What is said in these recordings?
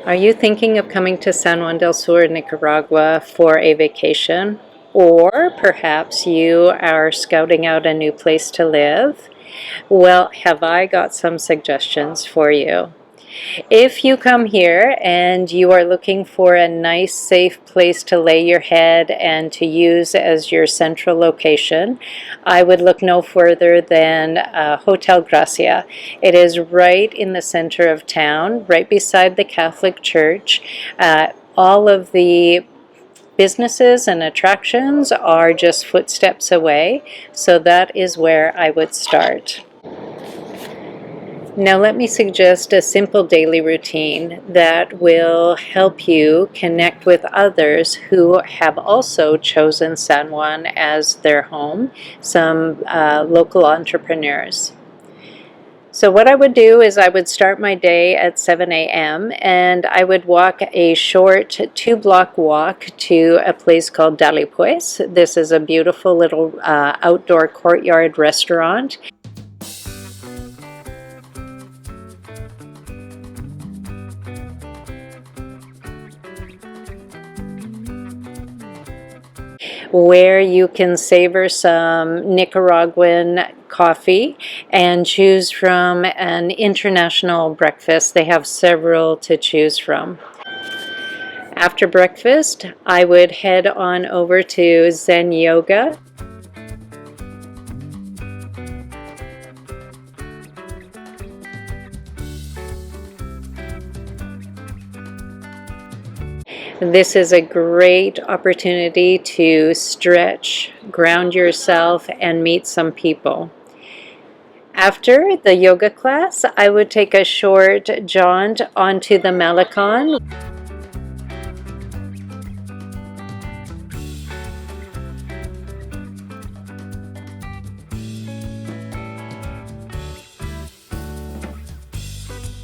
Are you thinking of coming to San Juan del Sur, Nicaragua for a vacation? Or perhaps you are scouting out a new place to live? Well, have I got some suggestions for you? If you come here and you are looking for a nice, safe place to lay your head and to use as your central location, I would look no further than Hotel Gracia. It is right in the center of town, right beside the Catholic Church. All of the businesses and attractions are just footsteps away, so that is where I would start. Now let me suggest a simple daily routine that will help you connect with others who have also chosen San Juan as their home, some local entrepreneurs. So what I would do is I would start my day at 7 a.m. and I would walk a short 2-block walk to a place called Dale Pues. This is a beautiful little outdoor courtyard restaurant. Where you can savor some Nicaraguan coffee and choose from an international breakfast. They have several to choose from. After breakfast, I would head on over to Zen Yoga. This is a great opportunity to stretch, ground yourself, and meet some people. After the yoga class, I would take a short jaunt onto the Malecon.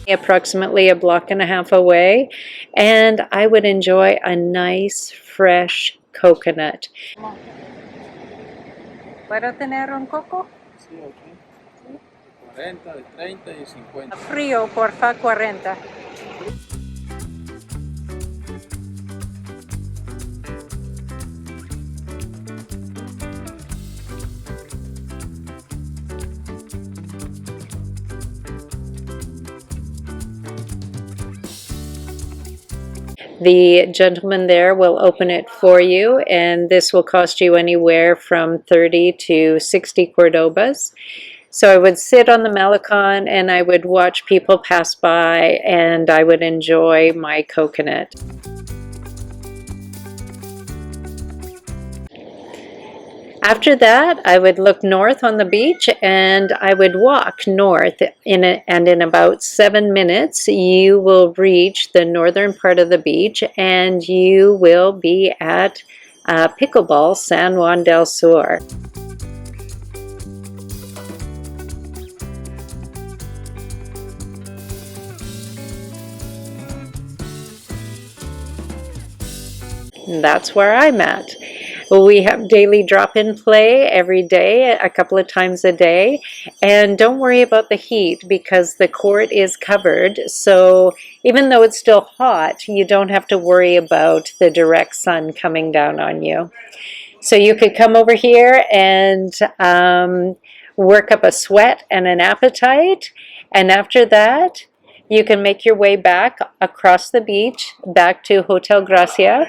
Approximately a block and a half away, and I would enjoy a nice fresh coconut. ¿Puedo tener un coco? Sí, aquí. 40, de 30 y 50. Frío, porfa, 40. The gentleman there will open it for you, and this will cost you anywhere from 30 to 60 Cordobas. So I would sit on the Malecon and I would watch people pass by and I would enjoy my coconut. After that, I would look north on the beach and I would walk north, and in about 7 minutes you will reach the northern part of the beach and you will be at Pickleball, San Juan del Sur. That's where I'm at. We have daily drop-in play every day, a couple of times a day, and don't worry about the heat because the court is covered, so even though it's still hot, you don't have to worry about the direct sun coming down on you. So you could come over here and work up a sweat and an appetite, and after that you can make your way back across the beach back to Hotel Gracia.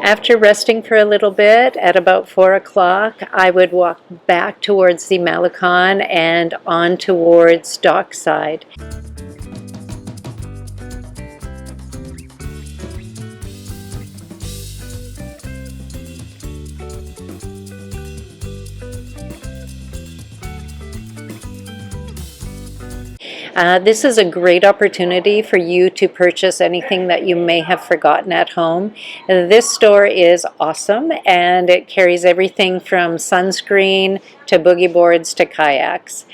After resting for a little bit, at about 4 o'clock, I would walk back towards the Malecon and on towards Dockside. This is a great opportunity for you to purchase anything that you may have forgotten at home. This store is awesome and it carries everything from sunscreen to boogie boards to kayaks.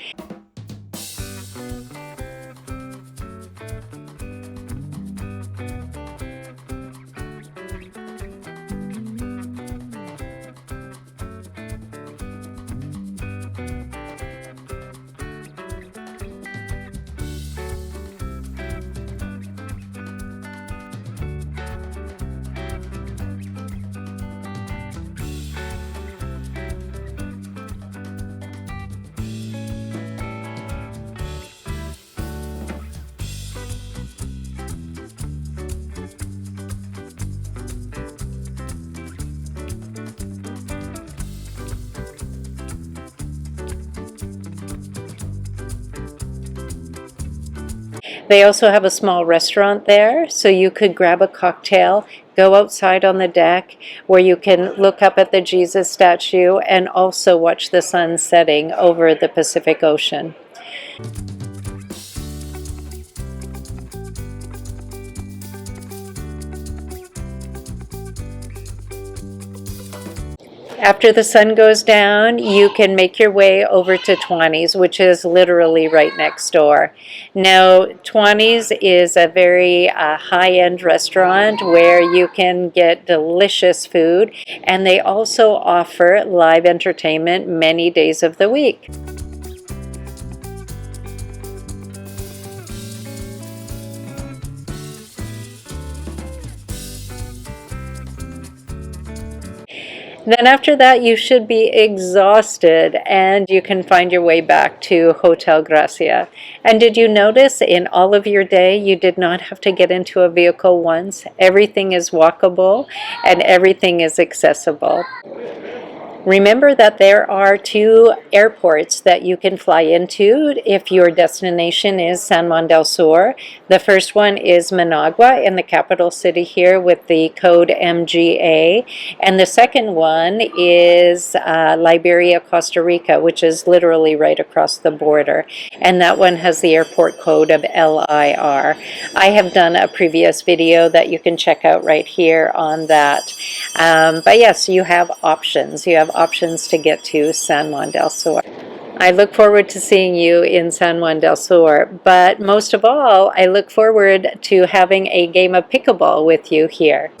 They also have a small restaurant there, so you could grab a cocktail, go outside on the deck where you can look up at the Jesus statue and also watch the sun setting over the Pacific Ocean. After the sun goes down, you can make your way over to Twani's, which is literally right next door. Now, Twani's is a very high-end restaurant where you can get delicious food, and they also offer live entertainment many days of the week. Then after that, you should be exhausted and you can find your way back to Hotel Gracia. And did you notice in all of your day, you did not have to get into a vehicle once? Everything is walkable and everything is accessible. Remember that there are 2 airports that you can fly into if your destination is San Juan del Sur. The first one is Managua in the capital city here with the code MGA. And the second one is Liberia, Costa Rica, which is literally right across the border. And that one has the airport code of LIR. I have done a previous video that you can check out right here on that. But yes, you have options. You have options to get to San Juan del Sur. I look forward to seeing you in San Juan del Sur, but most of all, I look forward to having a game of pickleball with you here.